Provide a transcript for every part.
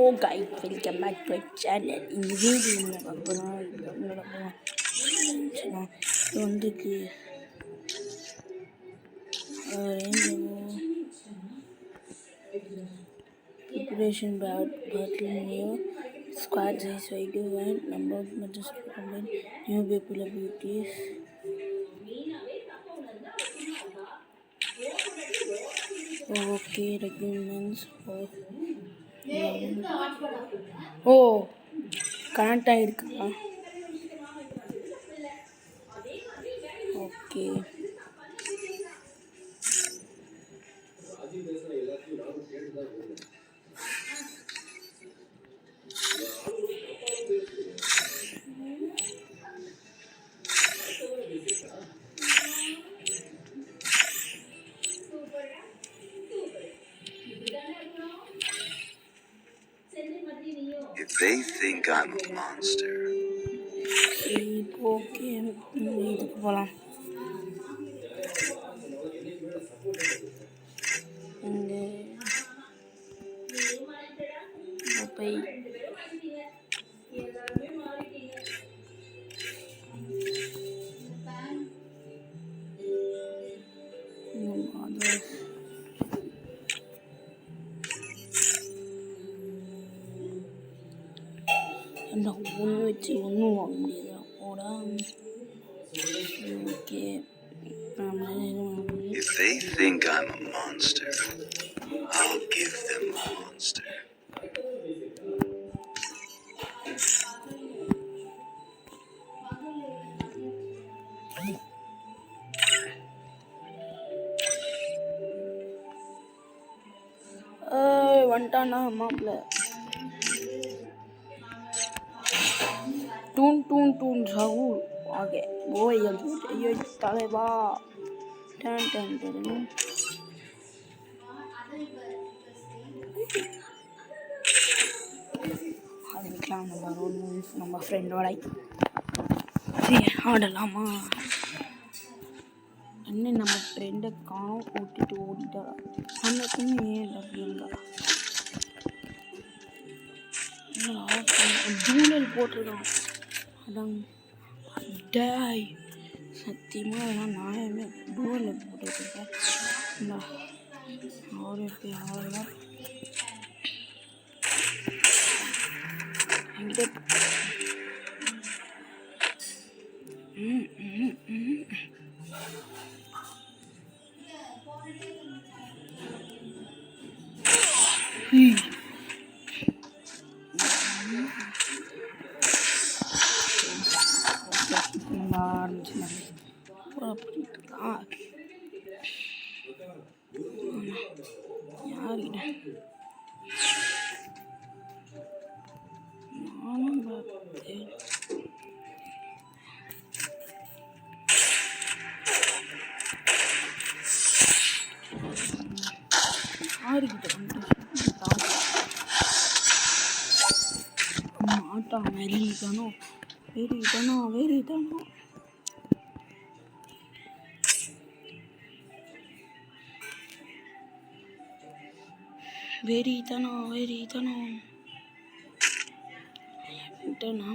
O guys welcome back to channel. இந்த video அப்புறம் வந்துக்கு preparation battle squad size video and number of matches to combine new people abilities. Okay, requirements for ஓ connect ஆகிருக்கா? Okay If they think I'm a monster. Okay இதுக்கு போகலாம். இந்த by அந்த ஒன்று வச்சு ஒன்றும் வாங்க முடியாது. ஓடா okay. If they think I'm a monster, I'll give them a monster. வந்துட்டானா மாப்பிள்ள? டூன் டூன் டூன் சகூர் ஆகே ஓய் ஐயோ தலைவா டன் டன் டன். அது வைக்கலாம் நம்ம ஃப்ரெண்டோட ஆடலாமா? என்ன நம்ம ஃப்ரெண்டை காணோம், ஓட்டிட்டு ஓடிட்டா. அந்த பொண்ணு ஏன் அப்படிங்களா ஜூனல் போட்டிருக்கான். அதான் டேய் சத்தியமாக அதெல்லாம் நியாயமே. டூவலில் போட்டுருக்கேன் அவருக்கு அவ்வளோதான் என்கிட்ட. யாருக்கிட்ட நானும் பார்த்தேன். யாருக்கிட்ட மாட்டான். வெறிதானோ வெறிதானோ வெறிதானோ வெறிதானோ வெறிதானோ விட்டனா?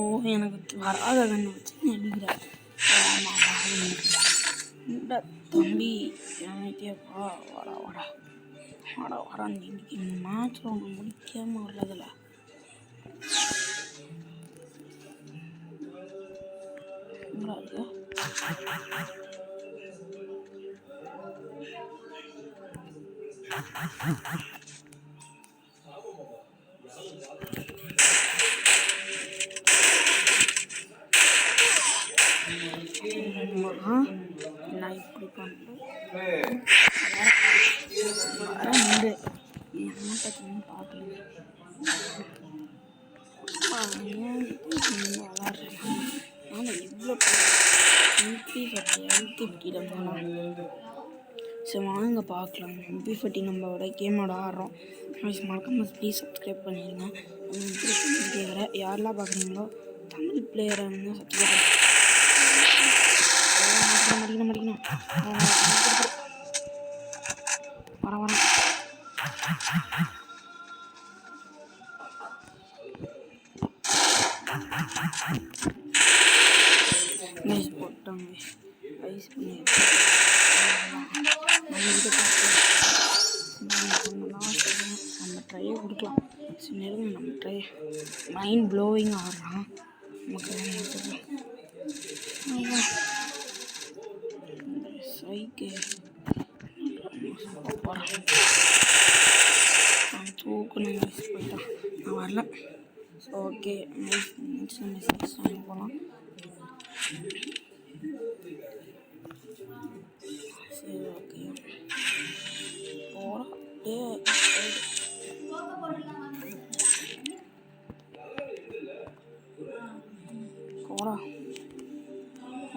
ஓ எனக்கு வராத கண்ணை வச்சு அடிக்கிறார். இந்த தம்பி எனக்கே வா வாடா வாடா வாடா வாடா. இன்னைக்கு மேட்ச் ஒன்று முடிக்காமல் உள்ளதில்ல. நான் இப்படி பண்ணுறேன். சரி வாங்க பார்க்கலாம். MP40 நம்மளோட கேமோட ஆடுறோம். மறக்காமல் ப்ளீஸ் சப்ஸ்கிரைப் பண்ணிடுங்க. கேட்குறேன் யாரெல்லாம் பார்க்குறீங்களோ தமிழ் பிளேயராக இருந்தால் சப்ஸ்கிரைப் மாட்டிக்கணும் வரேன் கைஸ் போட்டாங்க. ஐஸ் பண்ணி நம்ம ட்ரையை கொடுக்கலாம். சில நேரம் நம்ம ட்ரை மைண்ட் ப்ளோவிங் ஆடுறான் நமக்கு சைக்கிள் தூக்கணும். போயிட்டான் நான் வரல. ஓகே நெக்ஸ்ட் போகலாம். சரி ஓகே போடா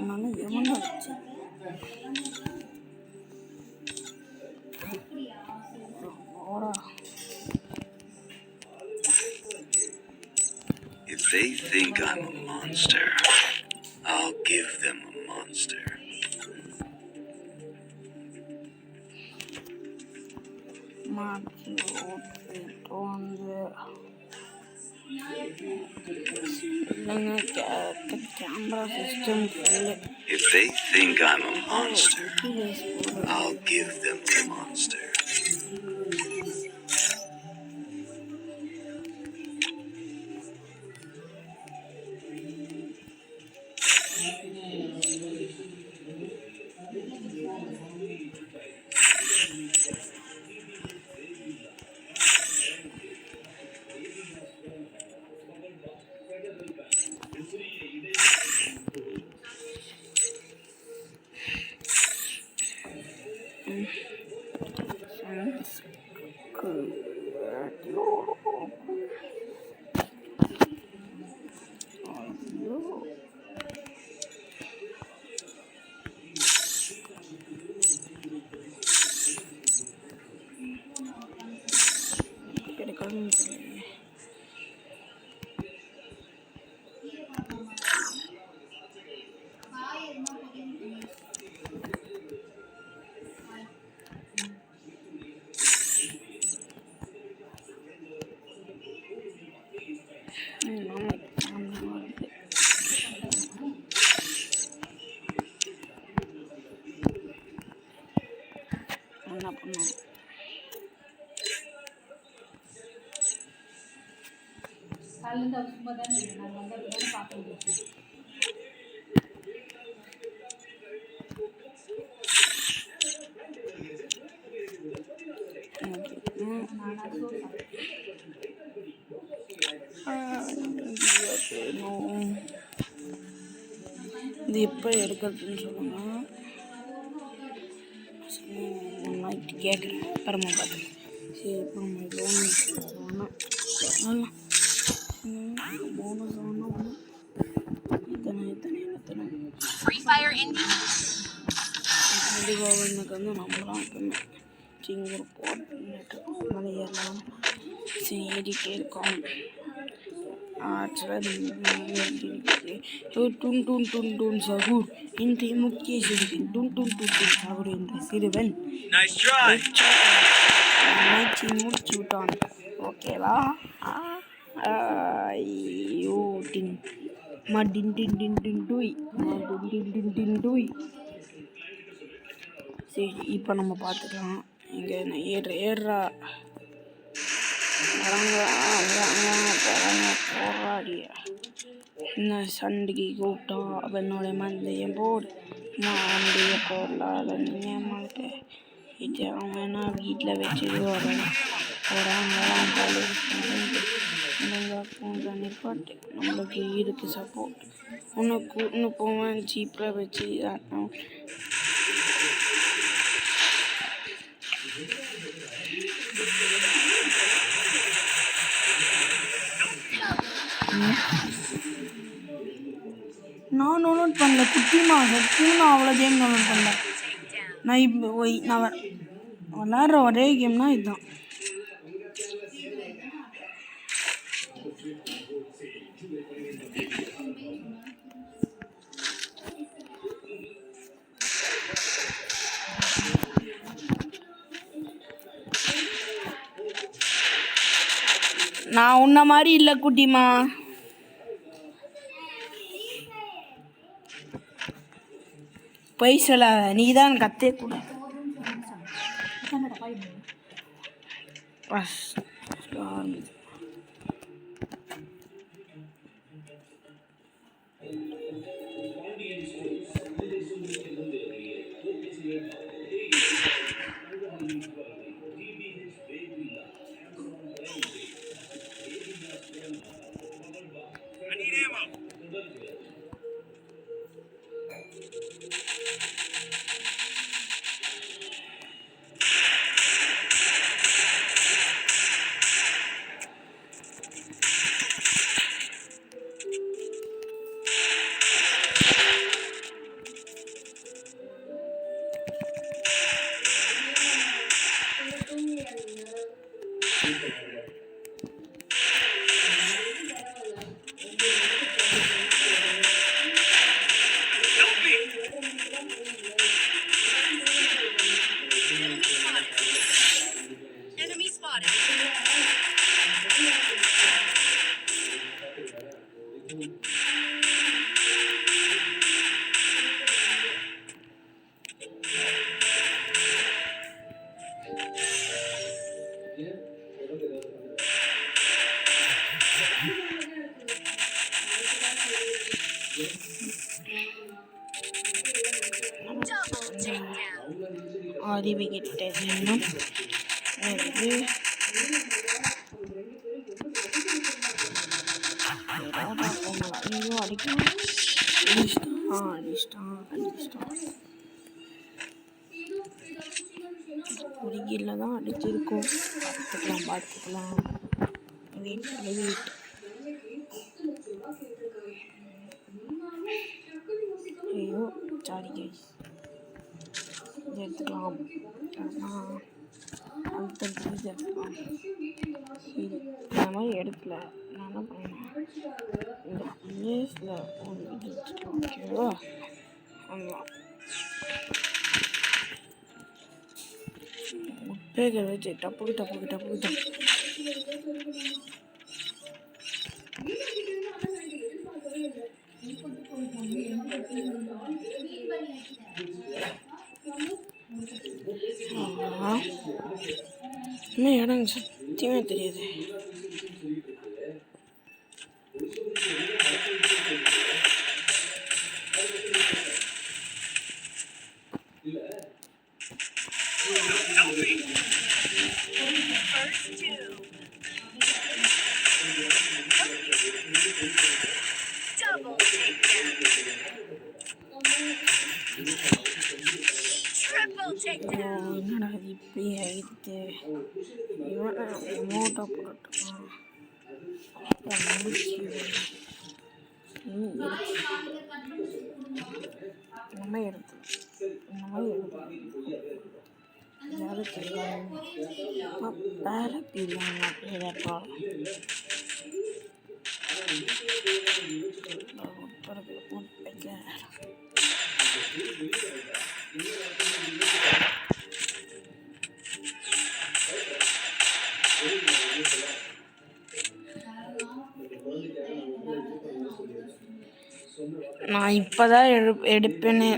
உன்னால எவன்டா வச்சு போடா. If they think I'm a monster, I'll give them a monster. Camera system. If they think I'm a monster, I'll give them a monster. என்ன பண்ணுவோம் இது எப்போ எடுக்கிறதுன்னு சொல்லுங்க. நைட்டு கேட்குறேன் அப்புறமா பார்த்து. சரி இப்போ நம்ம போனஸ் எத்தனை இதுவாக வந்து நம்மளாம் எப்பவுமே சிங்கர் போட்டு ஏறலாம். சரி ஏறிட்டே இருக்கோம். சகூர் இன்றைய முக்கிய செய்தி சகூர் என்ற சிறுவன் முடிச்சு விட்டான். ஓகேவா? சரி இப்போ நம்ம பார்த்துக்கலாம். இங்கே ஏறா போராடிய என்ன சண்டைக்கு கூப்பிட்டா அவனோட மந்தையும் போடு மாண்டிய பொருளாத மாட்டேன். இது அவன் வீட்டில் வச்சுட்டு போன்ற நிப்பாட்டு நம்மளுக்கு இருக்கு சப்போர்ட். உனக்கு இன்னும் போவேன் ஜீப்பில் வச்சு நான் டவுன்லோட் பண்ணல குட்டிமா சத்தியம். நான் அவ்வளோ கேம் டவுன்லோட் பண்ணல. நான் இப்போ நான் விளாட்ற ஒரே கேம்னா இதுதான். நான் உன்ன மாதிரி இல்லை குட்டிமா. பொய் சொல்லாத, நீ தான் கத்தே கூட. ஆதிவி கிட்ட குடியில் தான் அடிச்சிருக்கோம். பார்த்துக்கலாம். வெயிட் ஐயோ சாரி கைஸ், எடுத்துக்கலாம். அடுத்தது எடுத்துக்கலாம். சரி, இந்த மாதிரி எடுக்கல. நான் என்ன பண்ணேன், இந்த பிளேஸில் ஓகேவா? ஆமாம், முட்டைகளை வச்சு டப்புக்கு இன்னும் இடம் சத்தியமே தெரியாது. என்னடா இது இப்படி ஆயிடுத்து. அமௌண்ட்டாக போட்டுட்டான். இந்த மாதிரி எடுத்து வேலை தெரியும். வேலை தெரியாமப்பா நான் இப்பதான் எடுப்பேனே.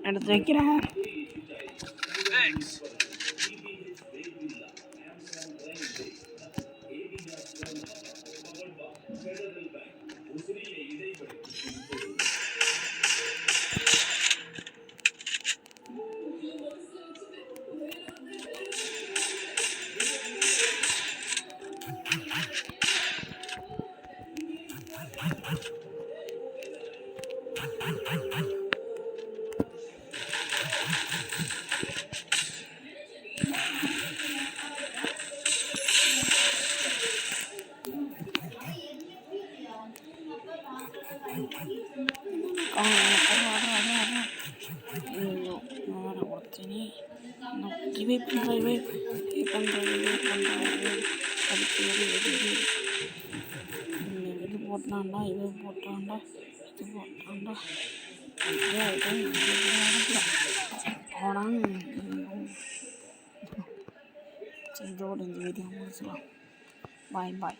எடுத்து வைக்கிறேன். ஐயோ நான் வேறு ஒருத்தனே நான் ரிவைவ் பண்ணுறேன் அதுக்கு இது போட்டான்டா இது போட்டான்டா போடான். சரி இதோட இந்த வீடியோ முடிச்சுக்கலாம். பாய்.